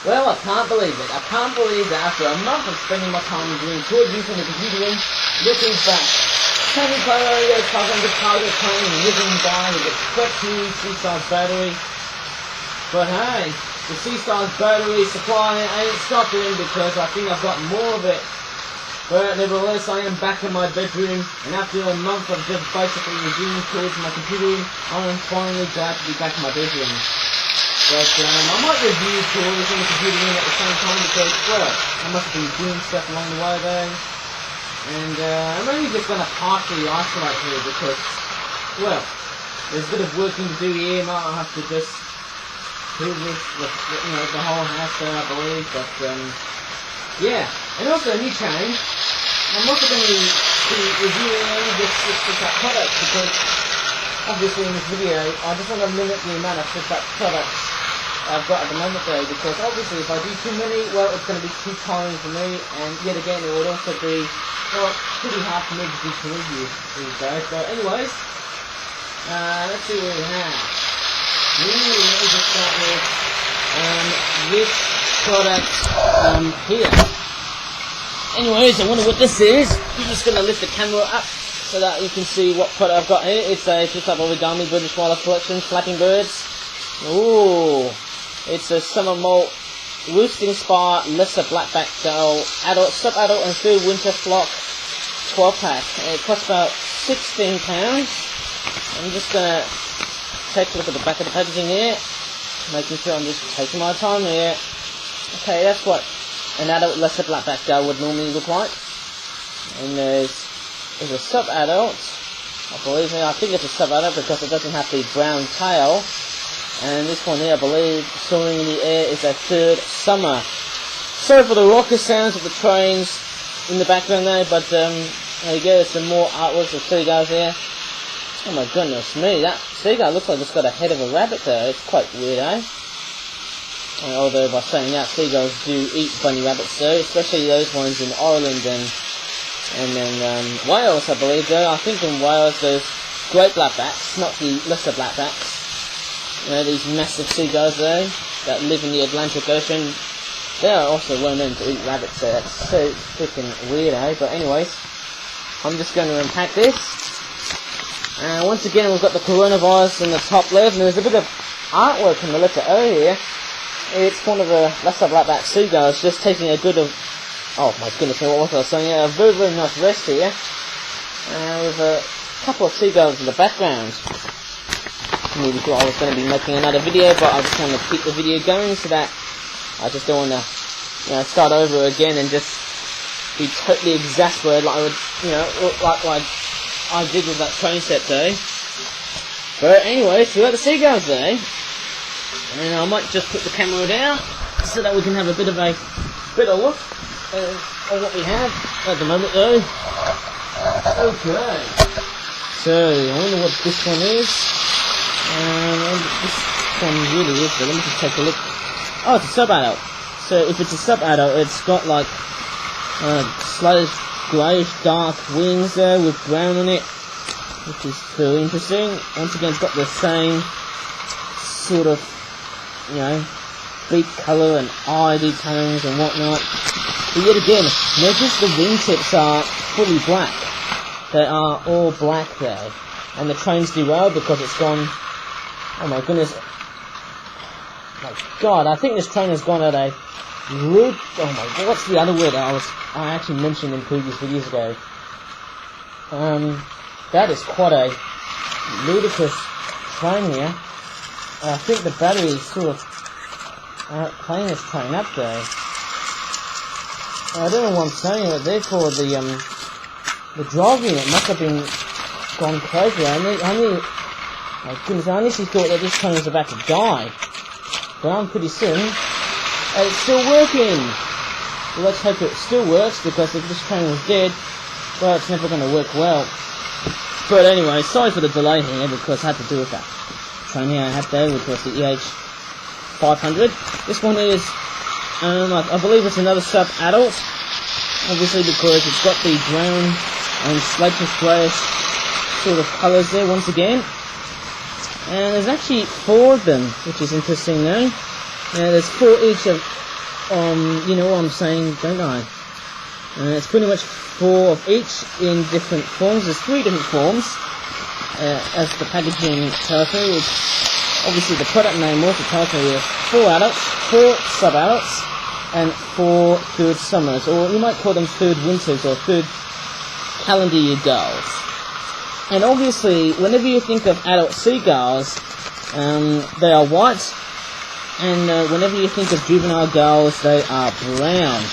Well, I can't believe it. I can't believe that after a month of spending my time doing tour reviews on the computer room, looking back, Tomy Plarail EH500 cargo plane whizzing by with its fresh new Seaside's battery. But hey, the Seaside's battery supply ain't stopping because I think I've got more of it. But nevertheless, I am back in my bedroom, and after a month of just basically reviewing tours on my computer room, I am finally glad to be back in my bedroom. But I might review tours on the computer room at the same time because, well, I must have been doing stuff along the way there. And I'm only just going to partially isolate here because, well, there's a bit of working to do here. I'll have to just do this with, the whole house there, I believe. But, yeah. And also a new change. I'm also going to be reviewing this flip-up product because, obviously in this video, I just want to limit the amount of flip-up products I've got at the moment though, because obviously if I do too many, well, it's going to be too tiring for me, and yet again it would also be, well, pretty hard for me to do to review these guys. So anyways, let's see what we have. Let me just start with this product here. Anyways, I wonder what this is. I'm just going to lift the camera up so that you can see what product I've got here. It's a flip-up Origami British Wildlife Collection, Flapping Birds. Ooh. It's a summer molt, roosting spar, lesser blackback gull, adult, sub-adult and field winter flock 12-pack. It costs about £16. I'm just going to take a look at the back of the packaging here, making sure I'm just taking my time here. Okay, that's what an adult lesser blackback gull would normally look like. And there's a sub-adult, I think it's a sub-adult because it doesn't have the brown tail. And this one here, I believe, soaring in the air is a third summer. Sorry for the raucous sounds of the trains in the background there, but there you go, there's some more artworks of seagulls here. Oh my goodness me, that seagull looks like it's got a head of a rabbit there. It's quite weird, eh? Although by saying that, seagulls do eat bunny rabbits though, especially those ones in Ireland and then Wales, I believe though. I think in Wales there's great blackbacks, not the lesser blackbacks. These massive seagulls there that live in the Atlantic Ocean, they are also well known to eat rabbits, so that's so freaking weird, eh? But anyways, I'm just going to unpack this. And once again, we've got the coronavirus on the top left, and there's a bit of artwork in the letter O here. It's one of the lesser blackback seagulls just taking a good oh my goodness, what was I saying? A very, very nice rest here. With a couple of seagulls in the background. Maybe thought I was going to be making another video, but I just want to keep the video going so that I just don't want to, start over again and just be totally exasperated like I would, like I did with that train set though. But anyway, so we got the seagulls there, and I might just put the camera down so that we can have a bit of look at what we have at the moment though. Okay, so I wonder what this one is. This one really is, but let me just take a look. Oh, it's a sub-adult. So if it's a sub-adult, it's got like slight greyish dark wings there with brown on it, which is very interesting. Once again, it's got the same sort of, beak colour and eye details and whatnot. But yet again, notice the wingtips are fully black. They are all black there. And the train's derailed because it's gone. Oh my goodness. My God, I think this train has gone at a route. Oh my God, what's the other word I actually mentioned in previous videos ago? That is quite a ludicrous train here. I think the battery is sort of playing this train up there. I don't know what I'm saying, but therefore the drive unit must have been gone crazy. My goodness, I honestly thought that this train was about to die. But I'm pretty certain it's still working. Well, let's hope it still works, because if this train was dead, well, it's never going to work well. But anyway, sorry for the delay here, because I had to do with that train here I had there, which was the EH500. This one is, I believe it's another sub-adult, obviously because it's got the brown and slapish greyish sort of colours there once again. And there's actually 4 of them, which is interesting though. There's 4 each of you know what I'm saying, don't I? It's pretty much 4 of each in different forms. There's 3 different forms, as the packaging tells me, which obviously the product name also tells me is 4 adults, 4 sub-adults, and 4 third summers, or you might call them third winters, or third calendar year gulls. And obviously, whenever you think of adult seagulls, they are white, and whenever you think of juvenile gulls, they are brown.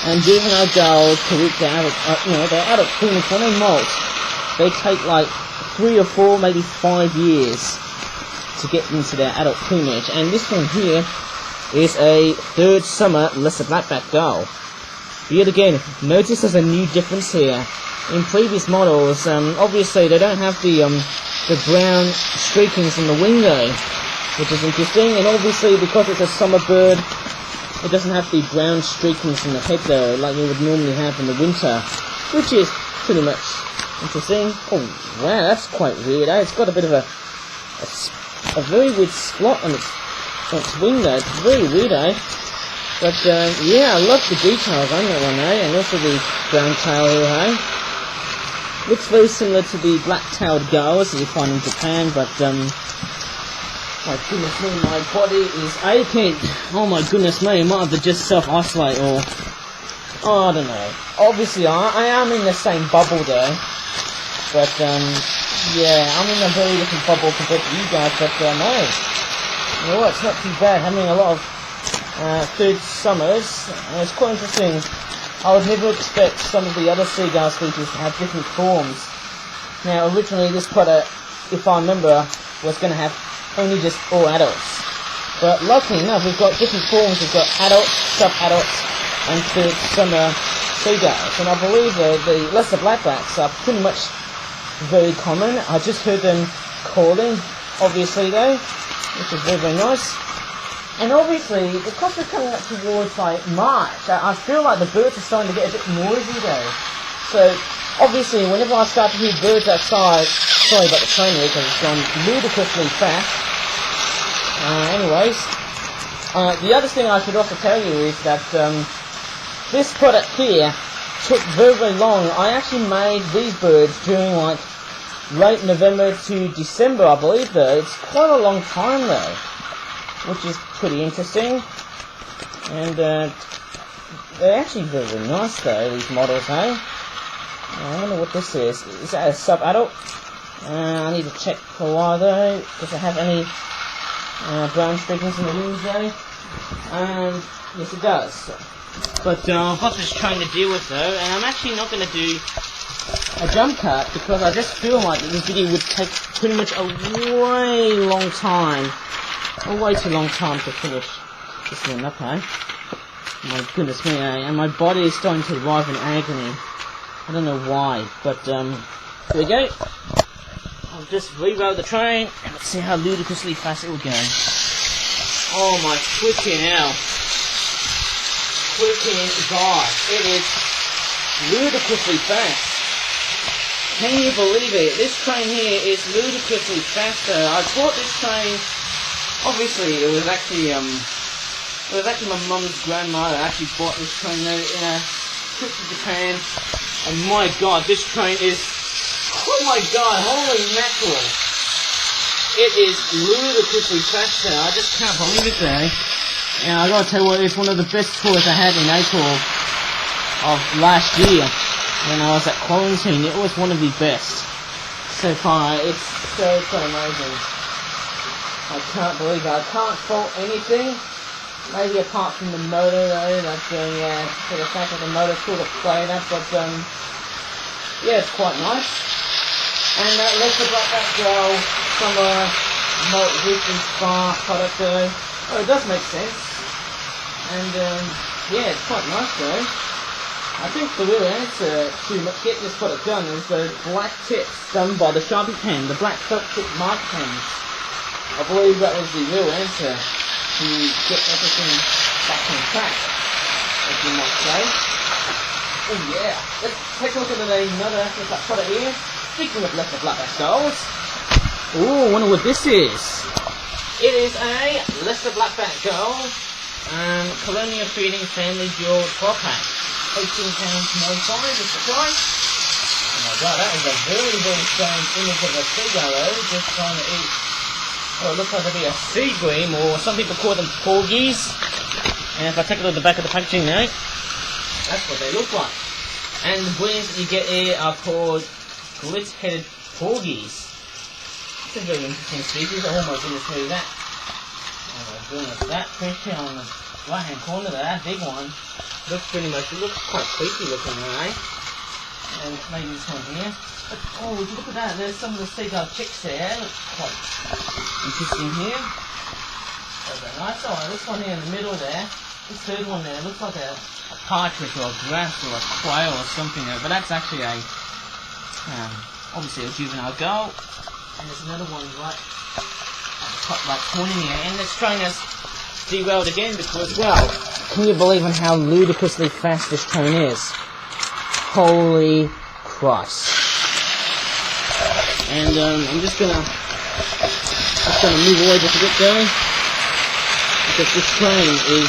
And juvenile gulls, to reach their adult, their adult plumage, when they molt, they take like 3 or 4, maybe 5 years to get into their adult plumage. And this one here is a third summer lesser blackback gull. Yet again, notice there's a new difference here. In previous models, obviously they don't have the brown streakings on the wing though, which is interesting. And obviously because it's a summer bird, it doesn't have the brown streakings in the head though, like you would normally have in the winter, which is pretty much interesting. Oh wow, that's quite weird, eh? It's got a bit of a very weird spot on its wing though. It's very weird, eh? But yeah, I love the details on that one, eh? And also the brown tail here, eh? Looks very similar to the black-tailed gulls that you find in Japan, but my goodness me, my body is aching. Oh my goodness me, I might have to just self-isolate, or oh, I don't know. Obviously, I am in the same bubble though, but yeah, I'm in a very different bubble compared to you guys. But no, you know what? It's not too bad having a lot of third summers. It's quite interesting. I would never expect some of the other seagull species to have different forms. Now, originally this product, if I remember, was going to have only just all adults. But luckily enough, we've got different forms. We've got adults, sub-adults, and third summer seagulls. And I believe the lesser blackbacks are pretty much very common. I just heard them calling, obviously though, which is very, very nice. And obviously, because we're coming up towards like March, I feel like the birds are starting to get a bit noisy though. So obviously, whenever I start to hear birds outside, sorry about the train here because it's gone ludicrously fast. Anyways, the other thing I should also tell you is that this product here took very, very long. I actually made these birds during like late November to December, I believe though. It's quite a long time though, which is pretty interesting. And they're actually very, very nice though, these models, hey? I wonder what this is. Is that a sub-adult? I need to check for a while though. Does it have any brown streakings in the wings though? Yes it does. But I've got this train to deal with though, and I'm actually not going to do a jump cut because I just feel like this video would take pretty much a way long time. A way too long time to finish this one up, eh? My goodness me, eh? And my body is starting to arrive in agony. I don't know why, but here we go. I'll just reroute the train and let's see how ludicrously fast it will go. Oh my freaking hell. Freaking god. It is ludicrously fast. Can you believe it? This train here is ludicrously faster. I bought this train, obviously it was actually my mum's grandma that actually bought this train in a trip to Japan. And my god, this train is, oh my god, holy mackerel. It is ludicrously faster. I just can't believe it there. And I gotta tell you what, it's one of the best tours I had in April of last year when I was at quarantine. It was one of the best so far. It's so amazing. I can't believe it. I can't fault anything. Maybe apart from the motor though, that's yeah, for the fact that the motor sort of played up, but yeah, it's quite nice. And let's look like that girl from a Roosting Spa product though. Oh, it does make sense. And yeah, it's quite nice though. I think the real answer to get this product done is those black tips done by the Sharpie pen, the black felt tip mark pens. I believe that was the real answer to get everything back on track, as you might say. Oh yeah, let's take a look at another aspect of that product here. Speaking of lesser blackback skulls, ooh, I wonder what this is. It is a lesser blackback gull Colonial Feeding Family Dual 12 pack. £18.95 is the price. Oh my god, that is a very, very strange image of a seagull, just trying to eat. Well, it looks like to be a sea bream, or some people call them porgies. And if I take a look at the back of the packaging now, that's what they look like. And the breams that you get here are called glitch-headed porgies. It's a very interesting species. Oh my goodness, who is that? Oh my goodness, that fish here on the right hand corner there, that big one, looks pretty much, it looks quite creepy looking, right? And maybe this one here. But, oh, would you look at that, there's some of the seagull chicks there, looks quite interesting here. Very nice. Oh, this one here in the middle there, this third one there, looks like a partridge or a grouse or a quail or something there, but that's actually a, obviously a juvenile gull. And there's another one right at the top right corner here, and this train has derailed again because, well, can you believe on how ludicrously fast this train is? Holy Christ. And I'm just gonna move away just a bit there, because this train is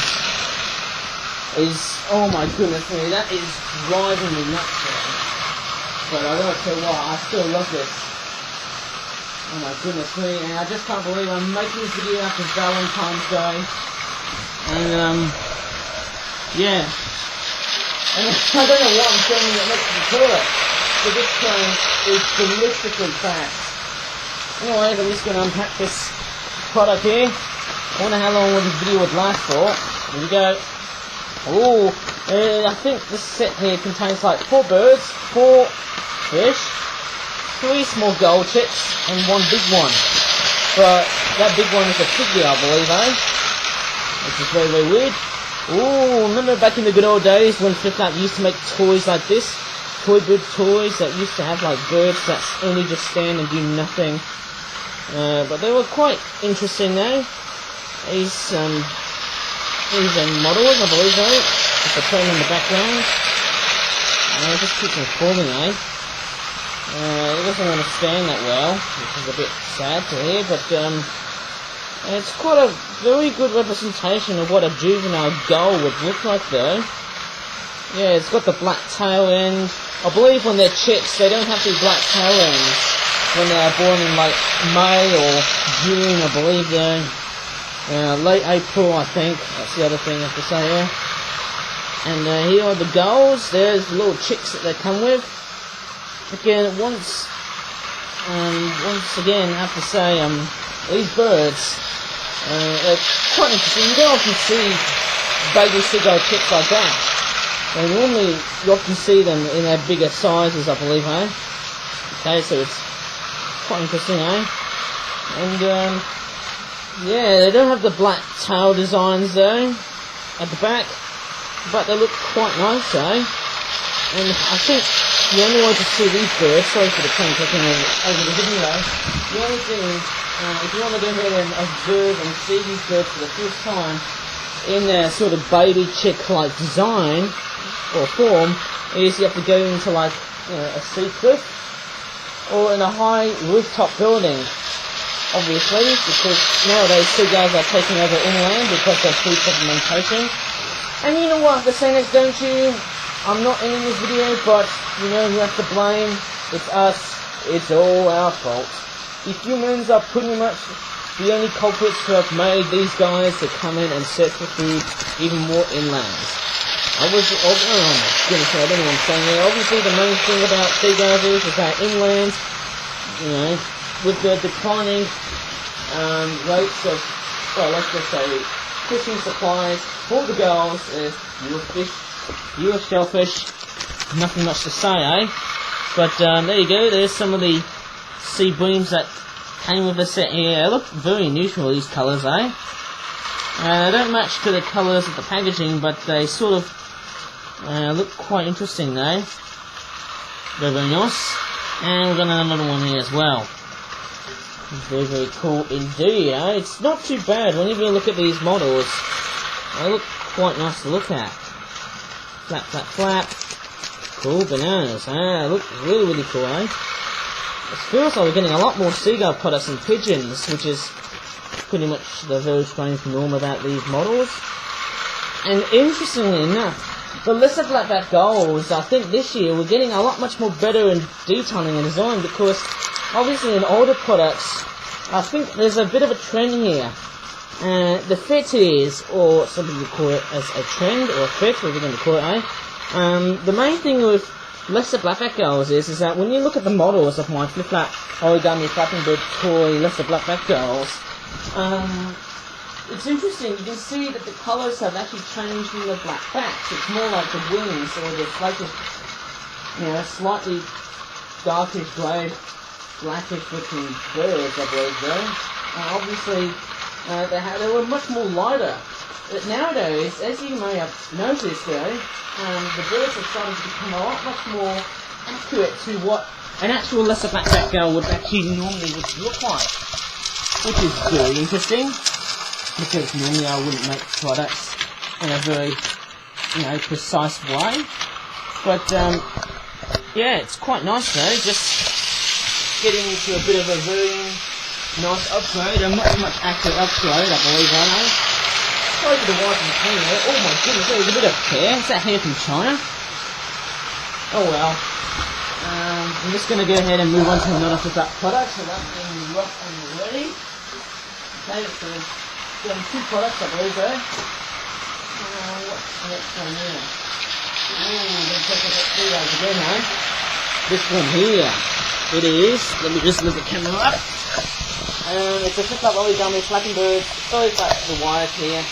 oh my goodness me, that is driving me nuts there. But I gotta tell you what, I still love this. Oh my goodness me, and I just can't believe I'm making this video after Valentine's Day. And yeah. And I don't know what I'm filming it next to the toilet, but this train is ballistically fast. Anyways, I'm just going to unpack this product here. I wonder how long this video would last for. Here we go. Oh, I think this set here contains like 4 birds, 4 fish, 3 small gold chicks, and 1 big one. But that big one is a piggy, I believe, eh? Which is very, very weird. Ooh, remember back in the good old days when Flip-Flap used to make toys like this? Toy bird toys that used to have like birds that only just stand and do nothing. But they were quite interesting though. These models, I believe, though. With the train in the background. It just keeps on falling, eh? It doesn't want to stand that well, which is a bit sad to hear, but it's quite a very good representation of what a juvenile gull would look like though. Yeah, it's got the black tail end. I believe when they're chicks, they don't have the black tail ends when they are born in like May or June, I believe though. Late April, I think. That's the other thing I have to say here. And here are the gulls. There's the little chicks that they come with. Again, once again, I have to say, these birds, they're quite interesting. You don't often see baby seagull chicks like that. Normally, you often see them in their bigger sizes, I believe, eh? Okay, so it's quite interesting, eh? And, yeah, they don't have the black tail designs, though, at the back, but they look quite nice, eh? And I think the only way to see these birds, sorry for the train taking over the video, the only thing is, if you want to go ahead and observe and see these birds for the first time in their sort of baby chick-like design or form, is you have to go into like a sea cliff or in a high rooftop building, obviously, because nowadays seagulls are taking over inland because of food supplementation. And you know what, the say next, don't you? I'm not ending this video, but you know who has to blame? It's us. It's all our fault. The humans are pretty much the only culprits who have made these guys to come in and search for food even more inland. Oh my goodness, I don't know what I'm saying here. Obviously the main thing about seagulls is that inland, you know, with the declining rates of, well, let's just say, fishing supplies for the gulls, is fewer fish, fewer shellfish, nothing much to say, eh? But there you go, there's some of the sea breams that came with the set here. They look very neutral, these colours, eh? They don't match to the colours of the packaging, but they sort of look quite interesting though. Very, very nice. And we've got another one here as well. Very, very cool indeed, eh? It's not too bad when you look at these models. They look quite nice to look at. Flap, flap, flap. Cool bananas, eh? They look really, really cool, eh? It feels like we're getting a lot more seagull products than pigeons, which is pretty much the very strange norm about these models. And interestingly enough, the lesser blackback gulls, I think this year we're getting a lot much more better in detailing and design, because obviously in older products, I think there's a bit of a trend here. The fit is, or some people call it as a trend or a fit, whatever you're going to call it, eh? The main thing with lesser blackback gulls is that when you look at the models of my flip-flap Origami Flapping Bird toy lesser blackback gulls, it's interesting. You can see that the colours have actually changed in the black backs. It's more like the wings, or the slightly darkish grey, blackish looking birds, I believe though. Obviously, they were much more lighter. But nowadays, as you may have noticed though, the birds are starting to become a lot much more accurate to what an actual lesser blackback gull would actually normally look like. Which is very interesting, because normally I wouldn't make products in a very, precise way. But, yeah, it's quite nice though, just getting into a bit of a very nice upgrade, a much accurate upgrade, I believe, I know. Sorry for the white and clean there. Oh my goodness, there's a bit of hair. Is that hair from China? Oh well. I'm just going to go ahead and move on to another flip-flap product, so that's being rough and ready. Okay, so doing 2 products, I believe, though. What's the next one here? Let's check out that 3 guys again, eh? This one here. It is. Let me just look the camera up. It's a flip-flap Origami Flapping Bird. Sorry about the wires here.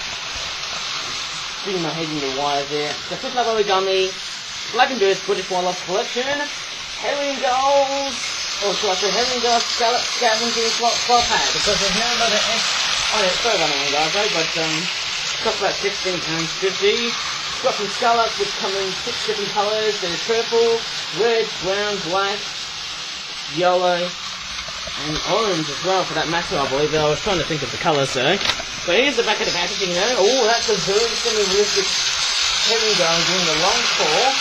Putting my head in the wires there. It's a flip-flap Origami Flapping Birds British Wildlife Collection. Herring gulls. Oh, so I said herring gulls, scallop, scavenging, spot pad. Because there's no another S. Oh yeah, sorry about that one, guys, though, but cost about £16.50. Got some scallops which come in 6 different colours. There's purple, red, brown, black, yellow, and orange as well, for that matter, I believe. I was trying to think of the colours though. But here's the back of the packaging though. Oh, that's a very similar herring gull doing the long claw.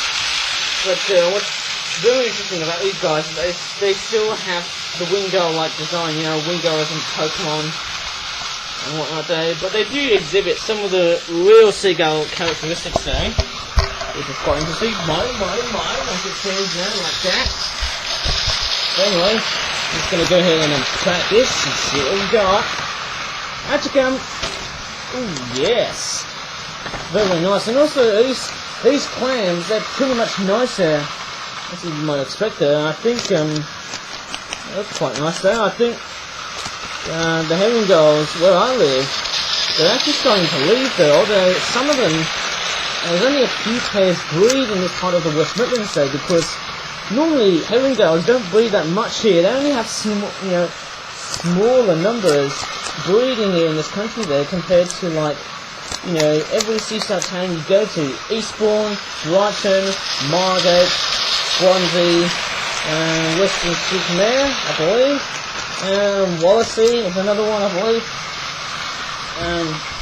But what's very interesting about these guys is they still have the wing gull-like design, wing gulls and Pokemon and whatnot though. But they do exhibit some of the real seagull characteristics though, which is quite interesting. Mine, like it says like that. Anyway, I'm just going to go ahead and crack this and see what we got. Out you come. Ooh, yes. Very nice. And also, these clams, they're pretty much nicer as you might expect there. I think, that's quite nice there. I think, the herring gulls, where I live, they're actually starting to leave though, although some of them, there's only a few pairs breed in this part of the West Midlands though, because normally herring gulls don't breed that much here. They only have smaller numbers breeding here in this country though, compared to like, every seaside town you go to. Eastbourne, Brighton, Margate, Swansea, Western-super-Mare, I believe. Wallasey is another one, I believe.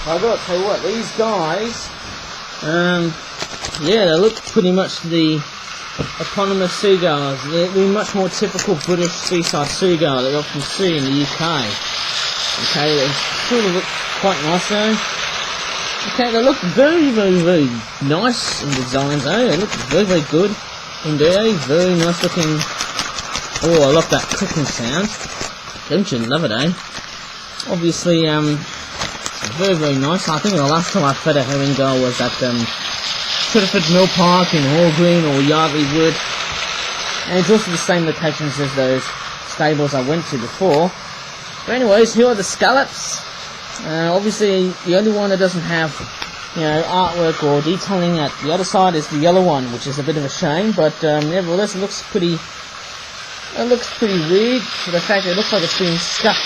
I gotta tell you what, these guys, yeah, they look pretty much the eponymous seagulls. They're much more typical British seaside seagull that you often see in the UK. Okay, they sort of look quite nice though. Okay, they look very nice in designs though. They look very good indeed. Very nice looking. Oh, I love that clicking sound. Don't you love it, eh? Obviously, very nice. I think the last time I fed a herring gull was at Tufted Mill Park in Hall Green or Yardley Wood, and it's also the same locations as those stables I went to before. But anyways, here are the scallops. Obviously, the only one that doesn't have, artwork or detailing at the other side is the yellow one, which is a bit of a shame. But nevertheless, it looks pretty weird for the fact that it looks like it's been stuck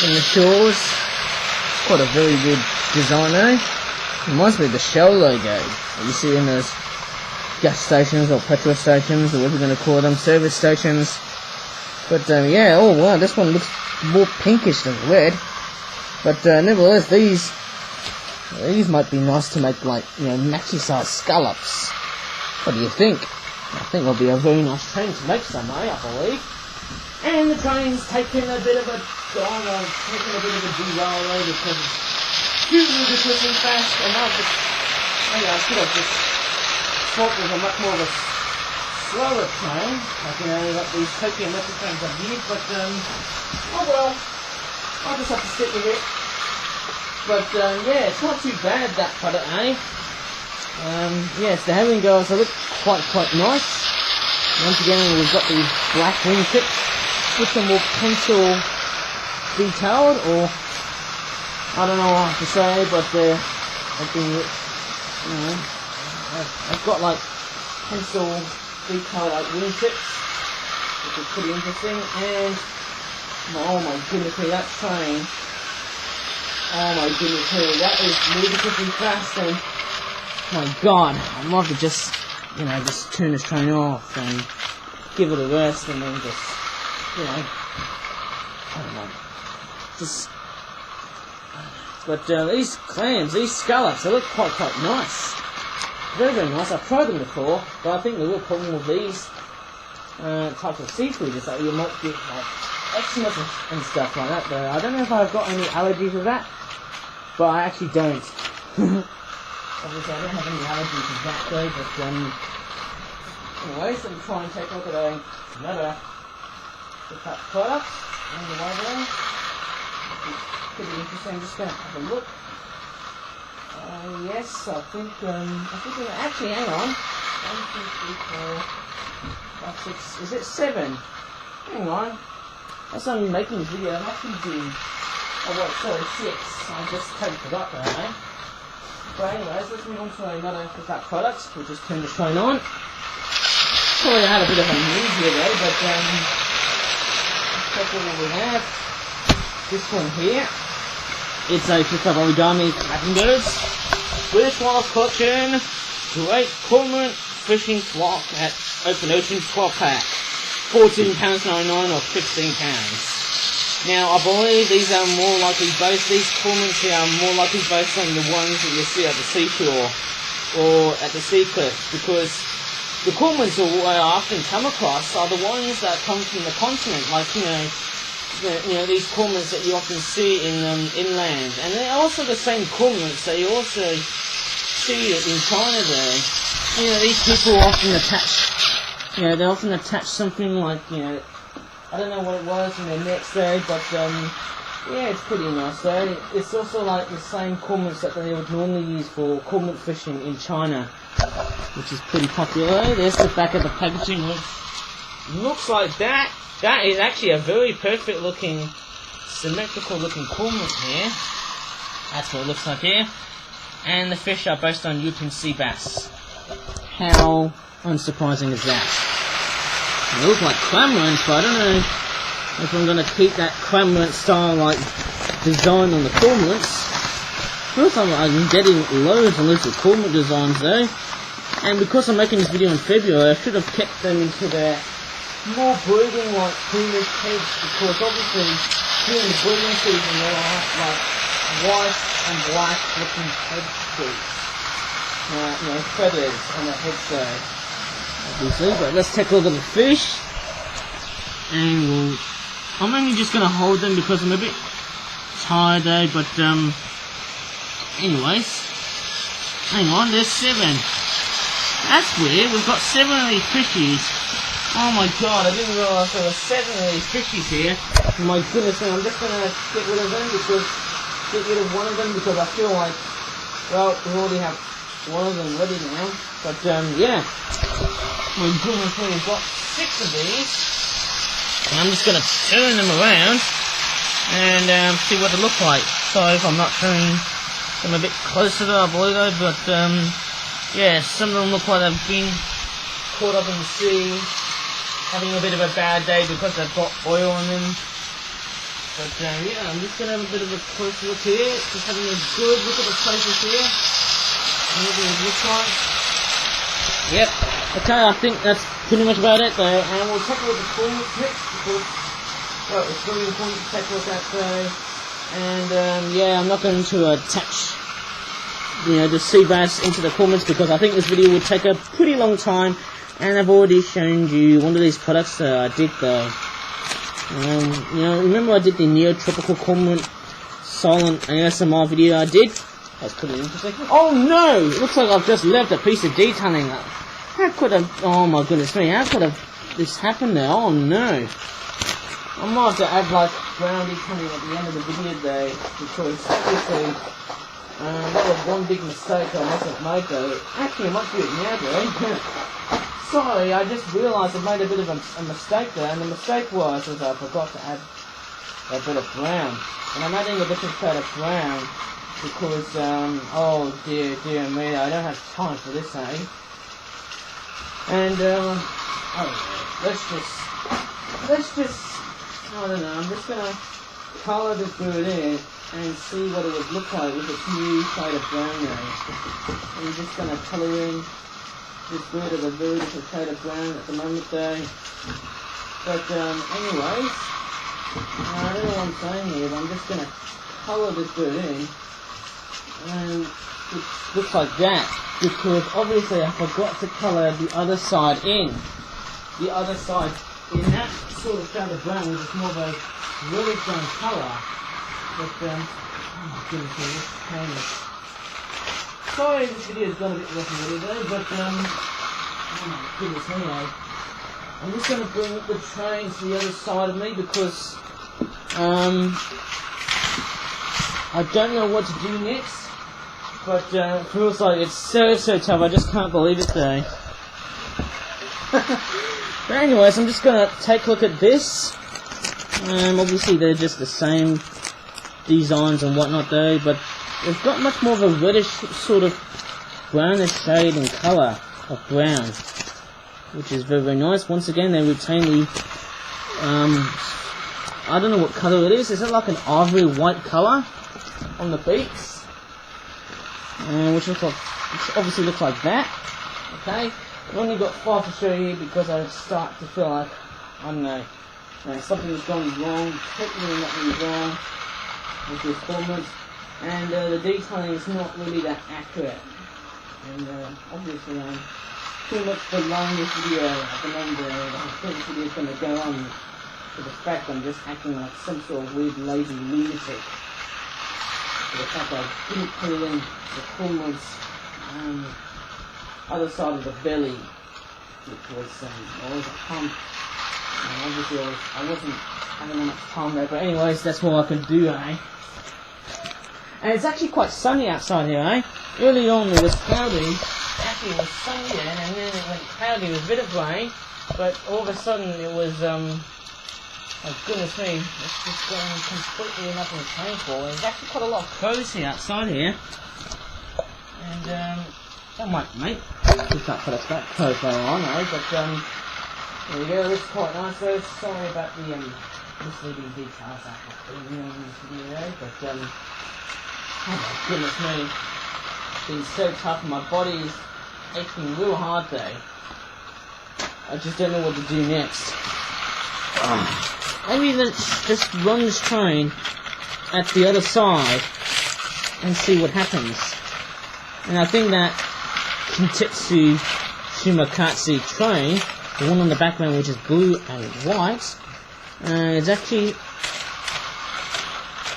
in the shores. It's quite a very good design, eh? Reminds me of the Shell logo that you see in those gas stations or petrol stations or whatever you're going to call them, service stations. But yeah, oh wow, this one looks more pinkish than red. But nevertheless, these might be nice to make, like, maxi-sized scallops. What do you think? I think it'll be a very nice train to make some, I believe. And the train's taking a bit of a derail, taking a bit of a derail because too ridiculously fast, and I should have just swapped with a much more of a slower train, like, you know, like these Tokyo Metro trains I've used, but, oh well, I'll just have to stick with it. But, yeah, it's not too bad, that product, eh? Yes, the herring girls, they look quite nice. Once again, we've got these black wing tips, which are more pencil detailed, or I don't know what to say, but I've been, you know, I've got like pencil detailed like wing tips, which is pretty interesting. And oh my goodness me, that train! Oh my goodness me, that is ludicrously fast. And my God, I'd love to just, you know, just turn this train off and give it a rest, and then just, you know, I don't know, just. But these clams, these scallops, they look quite nice. Very nice. I've tried them before, but I think the real problem with these types of seafood is that you might get like eczema and stuff like that. But I don't know if I've got any allergies with that, but I actually don't. Obviously, I don't have any allergies exactly, but anyways, let me try and take a look at another product on the way there. Pretty interesting. I'm just going to have a look. Yes, I think actually, hang on. 1, 2, 3, 4, 5, 6. Is it 7? Hang on. That's only making this video. I'm actually doing. Oh, what? Sorry, 6. I just totally forgot that, eh? But anyways, let's move on to another product. We'll just turn the train on. Probably had a bit of an easier day, but let's check what we have. This one here. It's a pick up Origami Clapping Birds. British Wild Collection. Great Cormorant Fishing Flock at Open Ocean 12 pack. £14.99 or £15. Now, I believe these are more likely based, these cormorants here are more likely based on the ones that you see at the seashore or at the sea cliff, because the cormorants that I often come across are the ones that come from the continent, like, you know, these cormorants that you often see in inland, and they're also the same cormorants that you also see in China there. You know, these people often attach, you know, they often attach something like, you know, I don't know what it was in their necks there, but yeah, it's pretty nice though. It's also like the same cormorants that they would normally use for cormorant fishing in China, which is pretty popular. There's the back of the packaging, which looks like that. That is actually a very perfect looking, symmetrical looking cormorant here. That's what it looks like here. And the fish are based on European sea bass. How unsurprising is that? They look like cormorants, but I don't know if I'm going to keep that cormorant style like design on the cormorants. First I'm getting loads and loads of cormorant designs though. And because I'm making this video in February, I should have kept them into their more breeding like plumage heads, because obviously during the breeding season there are like white and black looking head streaks, you know, feathers on the head there, obviously. But let's take a look at the fish, and I'm only just going to hold them because I'm a bit tired though, but anyways, hang on, there's 7. That's weird, we've got 7 of these fishies. Oh my God, I didn't realise there were 7 of these fishies here. My goodness, I'm just going to get rid of one of them because I feel like, well, we already have one of them ready now. But yeah, my goodness, we've got 6 of these. And I'm just going to turn them around and see what they look like. Sorry if I'm not turning them a bit closer to our Bluto, but yeah, some of them look like they've been caught up in the sea, having a bit of a bad day because they've got oil on them. But yeah, I'm just going to have a bit of a closer look here, just having a good look at the places here, and what they look like. Yep, okay, I think that's pretty much about it though, and we'll take a look at the cormorants next, because, well, it's really important to take a look at though, and yeah, I'm not going to attach, you know, the sea bass into the cormorants because I think this video would take a pretty long time. And I've already shown you one of these products that I did though. You know, remember I did the Neo Tropical Cormorant silent ASMR video I did. That's pretty interesting. Oh no! It looks like I've just left a piece of detailing up. How could have... Oh my goodness me, how could have this happened there? Oh no! I might have to add like brown detailing at the end of the video today, because obviously that was one big mistake I must have made though. Actually I might do it now though. Sorry, I just realised I made a bit of a mistake there, and the mistake was I forgot to add a bit of brown. And I'm adding a different shade of brown because, oh dear me, I don't have time for this, eh? And, oh, let's just, I don't know, I'm just gonna colour this bird in and see what it would look like with this new shade of brown now. I'm just gonna colour in this bird of a very different shade of brown at the moment though. But anyways, I don't know what I'm saying here, but I'm just going to colour this bird in, and it looks like that, because obviously I forgot to colour the other side in. The other side in that sort of shade of brown, which is more of a really brown colour. But oh my goodness, this pain. Sorry this video has gone a bit rough and ready though, but oh my goodness anyway. I'm just going to bring the train to the other side of me because I don't know what to do next, but it feels like it's so tough, I just can't believe it though. But anyways, I'm just going to take a look at this. Obviously they're just the same designs and whatnot though, but they've got much more of a reddish sort of brownish shade and colour of brown, which is very nice. Once again they retain the I don't know what colour it is. Is it like an ivory white colour on the beaks? Which obviously looks like that. Okay, I've only got 5 to show you because I start to feel like, I don't know, something has gone wrong, technically not really wrong with this Cormorant, and the detailing is not really that accurate. And obviously I'm too much prolonging this video at the moment. I think this video is going to go on to the fact I'm just acting like some sort of weird lazy lunatic. For the fact I didn't put in the Cormorant's other side of the belly, which was always a pump. And obviously I wasn't having enough time there, but anyways, that's what I can do, eh? And it's actually quite sunny outside here, eh? Early on it was cloudy, actually it was sunny then, and then it went cloudy with a bit of rain, but all of a sudden it was, oh goodness me, it's just going completely nothing to rainfall. There's actually quite a lot of crows here outside here, and that might make just not put us back crows later on, eh? But there we go, this is quite nice though. Sorry about the misleading details I have put in on this video, but oh my goodness me, it's been so tough and my body's aching real hard though. I just don't know what to do next. Maybe let's just run this train at the other side and see what happens. And I think that Kintetsu Shimakatsu train, the one on the background which is blue and white, is actually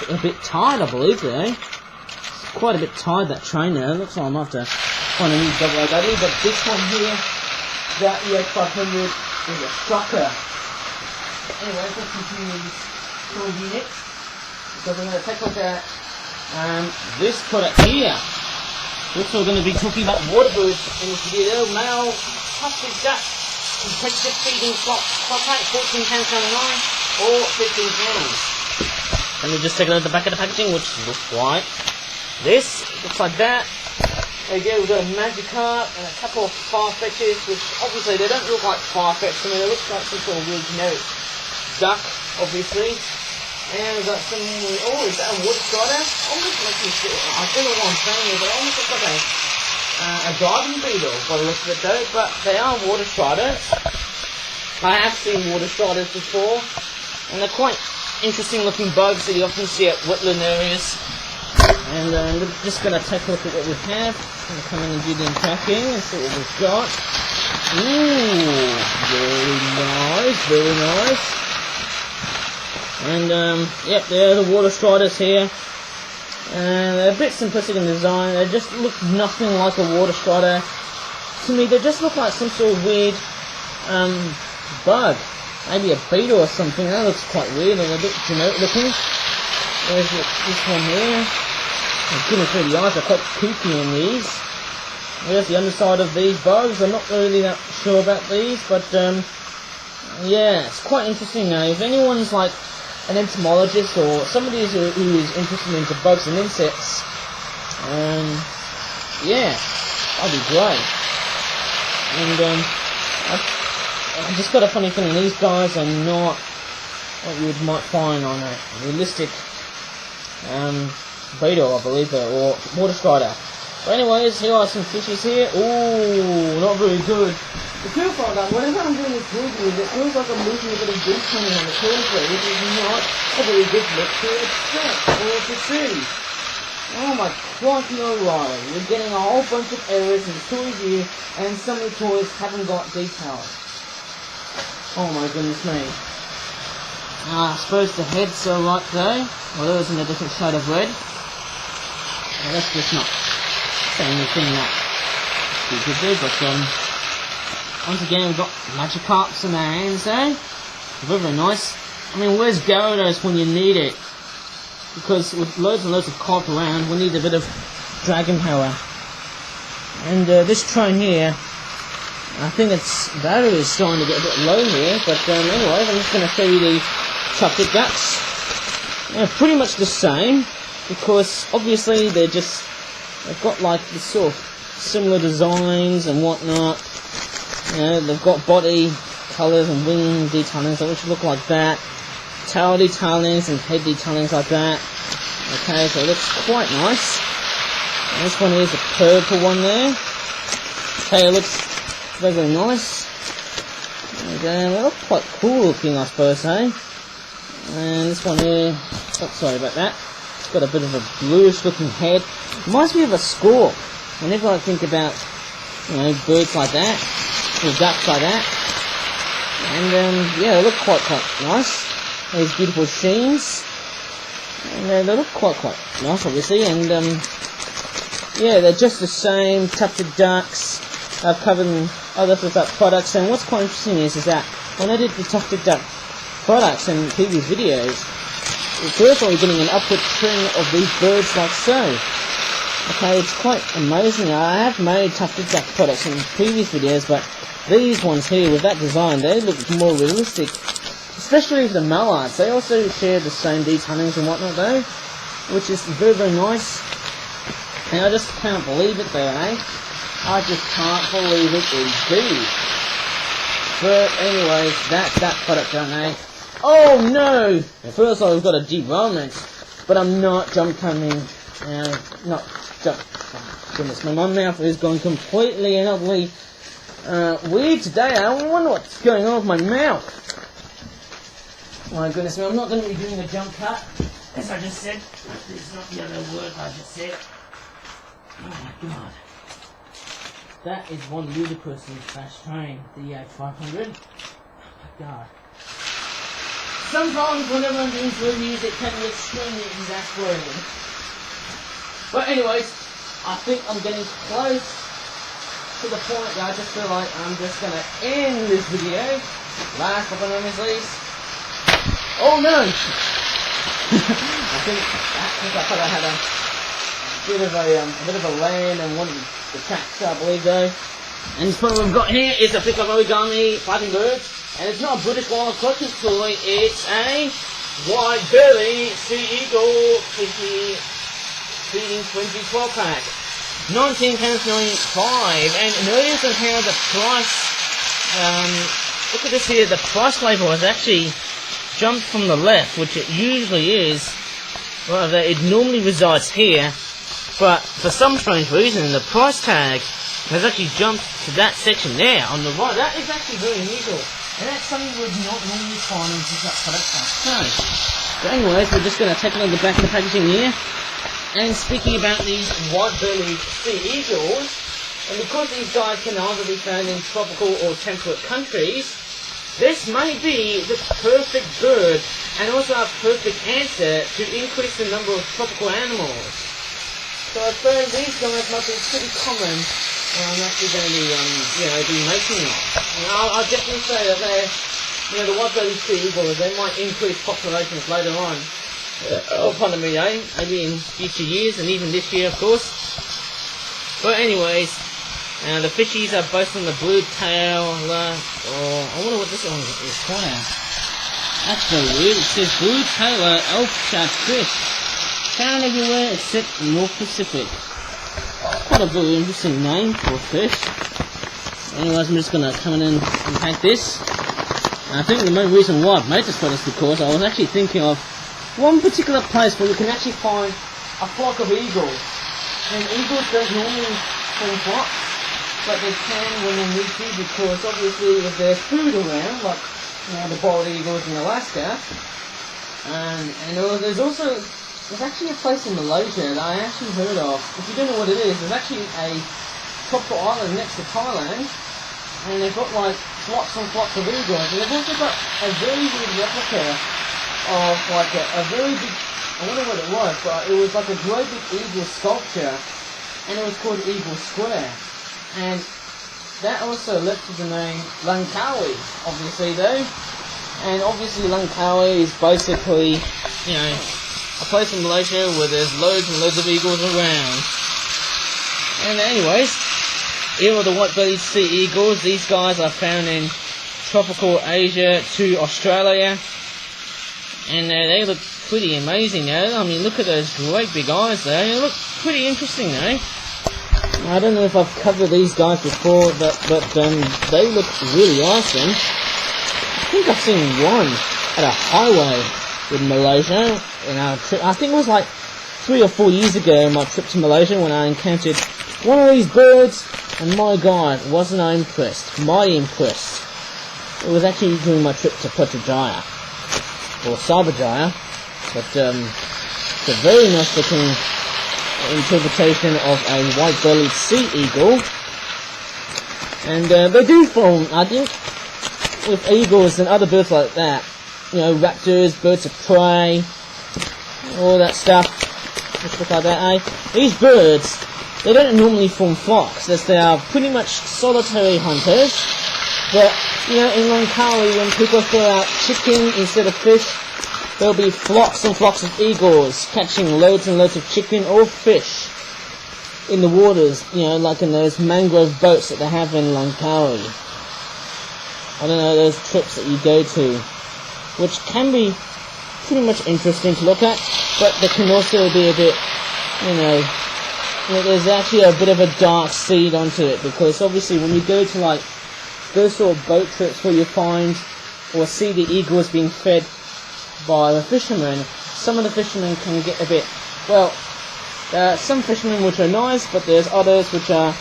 a bit tired, I believe though. It's quite a bit tired, that train there. Looks like I'm going to have to find a new double identity, but this one here, that EH500, is a shocker. Anyway, let's continue these 2 units, because I'm going to take a look at this product here. We're also going to be talking about water birds in this video. Male Tufted duck, competitive feeding slot, contract £14.99 or £15. Let me just take a look at the back of the packaging, which looks like this. Looks like that. There you go, we've got a Magikarp and a couple of Farfetches, which obviously they don't look like Farfetch. I mean, it looks like some sort of weird generic duck, obviously. And we've got some, oh, is that a wood strider? Almost looking, I don't know what I'm saying here, but it almost looks like a diving beetle by the looks of it though, but they are water striders. I have seen water striders before, and they're quite interesting looking bugs that you often see at wetland areas. And we're just going to take a look at what we have. I'm going to come in and do the unpacking and see what we've got. Ooh, very nice, very nice. And, yep, there are the water striders here. And they're a bit simplistic in design. They just look nothing like a water strider. To me, they just look like some sort of weird bug. Maybe a beetle or something. That looks quite weird and a bit generic looking. There's this one here. Oh, goodness me, the eyes are quite kooky in these. There's the underside of these bugs. I'm not really that sure about these, but yeah, it's quite interesting now. If anyone's like an entomologist or somebody who is interested into bugs and insects, yeah, that'd be great. And I just got a funny feeling these guys are not what you might find on a realistic beetle, I believe, or water strider. But anyways, here are some fishes here. Ooh, not very good. The cool part about whenever I'm doing this review, it feels like I'm losing a bit of detailing on the cornflake, which is not a very good look to expect or to see. Oh my crikey, alright. We're getting a whole bunch of errors in the toys here, and some of the toys haven't got details. Oh my goodness me. I suppose the head's alright though, although it's in a different shade of red. Well, that's just not saying anything that we could do, but once again we've got Magikarps in our hands there. Very, very nice. I mean, where's Gyarados when you need it? Because with loads and loads of carp around, we need a bit of dragon power. And this train here, I think its battery is starting to get a bit low here, but anyways, I'm just going to show you the Tufted ducks. They're pretty much the same, because obviously they've got like this sort of similar designs and whatnot. You know, they've got body colours and wing detailings which look like that. Tail detailings and head detailings like that. Okay, so it looks quite nice. And this one is a purple one there. Okay, it looks very, very nice. And they look quite cool looking, I suppose, eh? And this one here, oh, sorry about that. It's got a bit of a bluish looking head. Reminds me of a squirrel. Whenever I think about, you know, birds like that, or ducks like that. And yeah, they look quite nice. These beautiful sheens. And they look quite nice, obviously. And yeah, they're just the same. Tufted ducks. I've covered other duck products. And what's quite interesting is that when I did the Tufted duck products in previous videos, first of all, you're getting an upward trend of these birds like so. Okay, it's quite amazing. I have made Tufted duck products in previous videos, but these ones here with that design, they look more realistic. Especially with the mallards. They also share the same detailings and whatnot though, which is very, very nice. And I just can't believe it though, eh? I just can't believe it indeed. But anyways, that's that product done, eh? Oh no! First of all, we've got a derailment, but I'm not jump coming. Not jump. Oh, goodness, my mouth is going completely and utterly weird today. I wonder what's going on with my mouth. My goodness, I'm not going to be doing a jump cut, as I just said. It's not the other word I just said. Oh my god. That is one ludicrously fast train, the EH500. Oh my god. Sometimes whenever I'm doing reviews, it can be extremely exasperating. But anyways, I think I'm getting close to the point that I just feel like I'm just going to end this video. Last but not least. Oh no! I think I thought I had a bit of a land and one of the tracks, I believe though. And this one we've got here is a pick of Origami fighting birds, and it's not a British wild collection toy. It's a white belly sea eagle Fishy feeding 2012 pack, £19.95. And notice on how the price. Look at this here. The price label has actually jumped from the left, which it usually is. Well, it normally resides here, but for some strange reason, the price tag has actually jumped to that section there on the right. That is actually very unusual, and that's something we would not normally find in this product. So anyways, we're just going to take a look at the back of the packaging here. And speaking about these white-bellied sea eagles, and because these guys can either be found in tropical or temperate countries, this may be the perfect bird and also a perfect answer to increase the number of tropical animals. So I suppose these guys must be pretty common and I'm actually going to be making them. And I'll definitely say that they're, the white-bellied sea eagles, they might increase populations later on. Pardon me, maybe in future years and even this year, of course. But anyways, the fishies are based on the blue tail. I wonder what this one is for now. That's so weird. It says blue tailor elf shark fish, found everywhere except North Pacific. What a very interesting name for a fish. Anyways, I'm just gonna come in and unpack this. And I think the main reason why I've made this photo is because I was actually thinking of one particular place where you can actually find a flock of eagles. And eagles don't normally form flocks, but they can when they need to, because obviously if there's food around, like the bald eagles in Alaska, and there's actually a place in Malaysia that I actually heard of. If you don't know what it is, there's actually a tropical island next to Thailand, and they've got like flocks and flocks of eagles, and they've also got a very weird replica of like a very big, I don't know what it was, but it was like a great big eagle sculpture, and it was called Eagle Square. And that also led to the name Langkawi, obviously though. And obviously Langkawi is basically, a place in Malaysia where there's loads and loads of eagles around. And anyways, here are the white-bellied sea eagles. These guys are found in tropical Asia to Australia. And they look pretty amazing though. I mean, look at those great big eyes though. They look pretty interesting though. I don't know if I've covered these guys before, but they look really awesome. I think I've seen one at a highway in Malaysia in our trip. I think it was like 3 or 4 years ago in my trip to Malaysia when I encountered one of these birds, and my God, wasn't I impressed. Mighty impressed. It was actually during my trip to Putrajaya, or Cyberjaya, but it's a very nice looking interpretation of a white-bellied sea eagle. And they do form, I think, with eagles and other birds like that, raptors, birds of prey, all that stuff, just look like that, These birds, they don't normally form flocks, as they are pretty much solitary hunters. But, in Langkawi, when people throw out chicken instead of fish, there'll be flocks and flocks of eagles catching loads and loads of chicken or fish in the waters, like in those mangrove boats that they have in Langkawi. I don't know, those trips that you go to, which can be pretty much interesting to look at, but they can also be a bit, there's actually a bit of a dark seed onto it, because obviously when you go to like those sort of boat trips where you find or see the eagles being fed by the fishermen, some of the fishermen can get a bit, there are some fishermen which are nice, but there's others which are,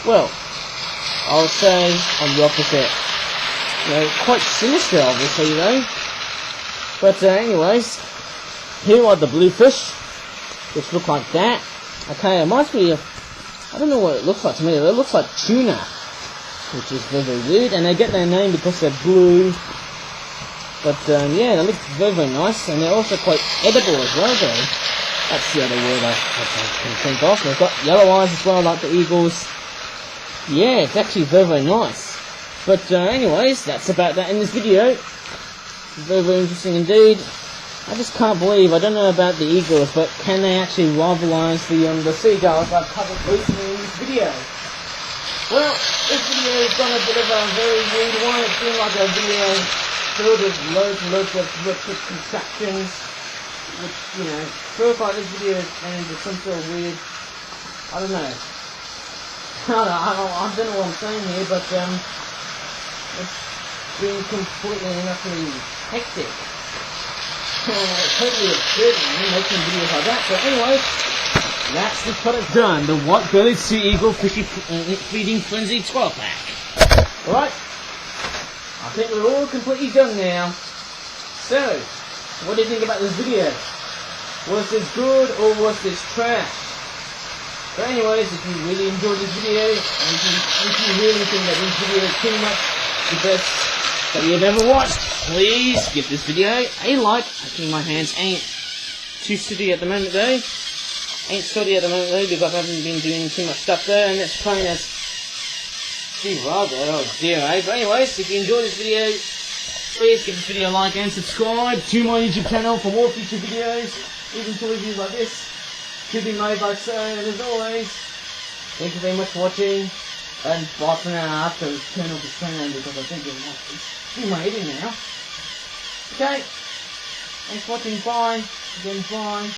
I would say on the opposite. Quite sinister obviously though. But anyways, here are the bluefish, which look like that. Okay, it reminds me of, I don't know what it looks like to me, it looks like tuna, which is very, very weird, and they get their name because they're blue. But they look very, very nice, and they're also quite edible as well though. That's the other word I can think of. They've got yellow eyes as well, like the eagles. Yeah, it's actually very, very nice. But anyways, that's about that in this video. Very, very interesting indeed. I just can't believe, I don't know about the eagles, but can they actually rivalize the seagulls I've covered recently in this video? Well, this video has done a bit of a very weird one. It's been like a video filled with loads and loads of wicked contraptions, which, feels like this video is aimed at some sort of weird, I don't know. I don't know what I'm saying here, but it's been completely and utterly hectic. Totally absurd, making videos like that. So anyway, that's the product done. The white-bellied sea eagle fishy feeding frenzy 12-pack. Alright, I think we're all completely done now. So, what do you think about this video? Was this good or was this trash? But anyways, if you really enjoyed this video, and if you really think that this video is pretty much the best that you've ever watched, please give this video a like. I think my hands ain't too sooty at the moment though. Ain't sooty at the moment though because I haven't been doing too much stuff there, and it's playing as zero. But anyways, if you enjoyed this video, please give this video a like and subscribe to my YouTube channel for more future videos, even to reviews like this, to be made by Sir. And as always, thank you very much for watching, and bye for now. I have to turn off the sound because I think it's in my editing now. Okay, thanks for watching, bye, again, bye.